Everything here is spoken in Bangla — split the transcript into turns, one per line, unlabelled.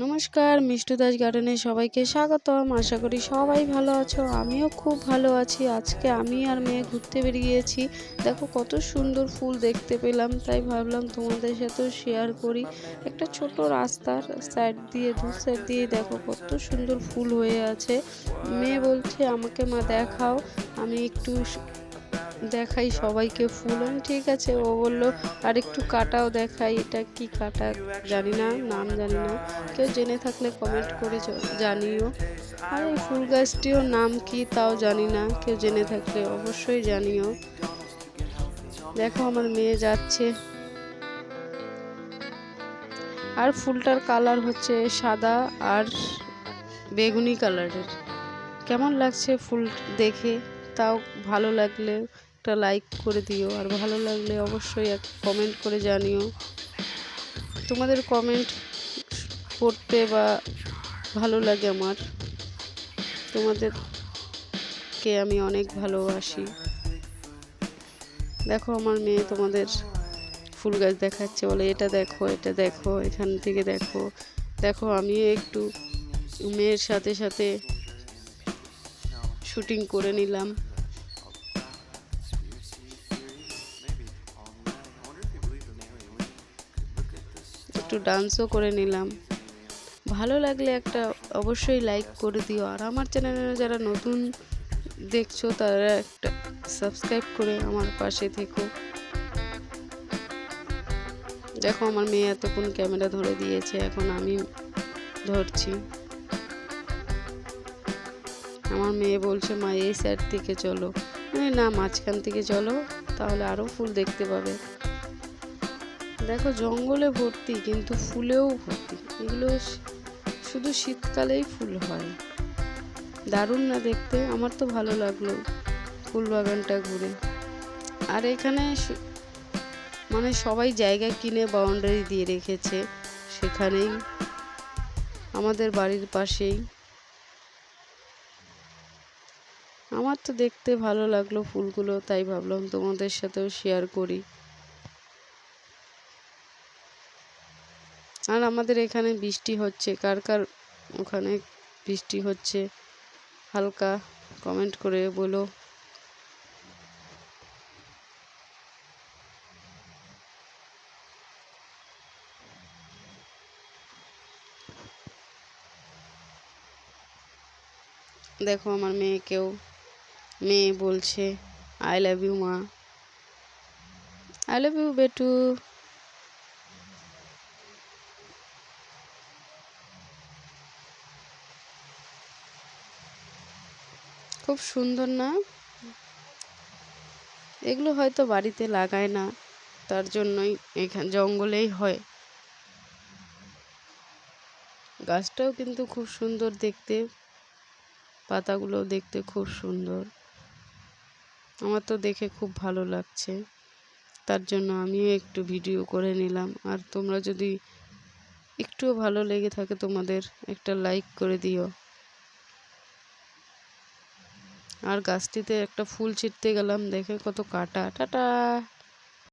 নমস্কার, মিষ্টু দাস গার্ডেনে সবাইকে স্বাগতম। আশা করি সবাই ভালো আছো। আমিও খুব ভালো আছি। আজকে আমি আর মেয়ে ঘুরতে বেরিয়েছি। দেখো কত সুন্দর ফুল দেখতে পেলাম, তাই ভাবলাম তোমাদের সাথেও শেয়ার করি। একটা ছোট রাস্তার দু সাইড দিয়ে দেখো কত সুন্দর ফুল হয়ে আছে। মেয়ে বলছে আমাকে মা দেখাও, আমি একটু দেখাই সবাইকে ফুল। ঠিক আছে, ও বললো আর একটু কাটাও দেখাই। এটা কি কাটা জানি না, নাম জানি না, কেউ জেনে থাকলে কমেন্ট করে জানিও। আর এই ফুল গাছটিও নাম কি তাও জানি না, কেউ জেনে থাকলে অবশ্যই জানিও। দেখো আমার মেয়ে যাচ্ছে, আর ফুলটার কালার হচ্ছে সাদা আর বেগুনি কালারের। কেমন লাগছে ফুল দেখে তাও ভালো লাগলে একটা লাইক করে দিও, আর ভালো লাগলে অবশ্যই এক কমেন্ট করে জানিও। তোমাদের কমেন্ট পড়তে বা ভালো লাগে আমার, তোমাদেরকে আমি অনেক ভালোবাসি। দেখো আমার মেয়ে তোমাদের ফুল গাছ দেখাচ্ছে, বলে এটা দেখো, এটা দেখো, এখান থেকে দেখো। দেখো আমিও একটু মেয়ের সাথে সাথে শুটিং করে নিলাম, একটু ডান্সও করে নিলাম। ভালো লাগলে একটা অবশ্যই লাইক করে দিও, আর আমার চ্যানেলে যারা নতুন দেখছো তারা একটা সাবস্ক্রাইব করে আমার পাশে থেকো। দেখো আমার মেয়ে এতক্ষণ ক্যামেরা ধরে দিয়েছে, এখন আমি ধরছি। আমার মেয়ে বলছে মা এই সাইড থেকে চলো, না মাঝখান থেকে চলো, তাহলে আরো ফুল দেখতে পাবে। দেখো জঙ্গলে ভর্তি, কিন্তু ফুলেও ভর্তি। এগুলো শুধু শীতকালেই ফুল হয়। দারুণ না দেখতে? আমার তো ভালো লাগলো ফুল বাগানটা ঘুরে। আর এখানে মানে সবাই জায়গা কিনে বাউন্ডারি দিয়ে রেখেছে, সেখানেই আমাদের বাড়ির পাশেই। আমার তো দেখতে ভালো লাগলো ফুলগুলো, তাই ভাবলাম তোমাদের সাথেও শেয়ার করি। আর আমাদের এখানে বৃষ্টি হচ্ছে, কার কার ওখানে বৃষ্টি হচ্ছে হালকা কমেন্ট করে বলো। দেখো আমার মেয়ে বলছে আই লাভ ইউ মা, আই লাভ ইউ বেটু। খুব সুন্দর না? এগুলো হয়তো বাড়িতে লাগায় না, তার জন্যই এখানে জঙ্গলেই হয়। গাছটাও কিন্তু খুব সুন্দর দেখতে, পাতাগুলো দেখতে খুব সুন্দর। আমার তো দেখে খুব ভালো লাগছে, তার জন্য আমিও একটু ভিডিও করে নিলাম। আর তোমরা যদি একটুও ভালো লেগে থাকে তোমাদের, একটা লাইক করে দিও। আর গাছটিতে একটা ফুল ছিঁড়তে গেলাম, দেখে কত কাটা। টাটা।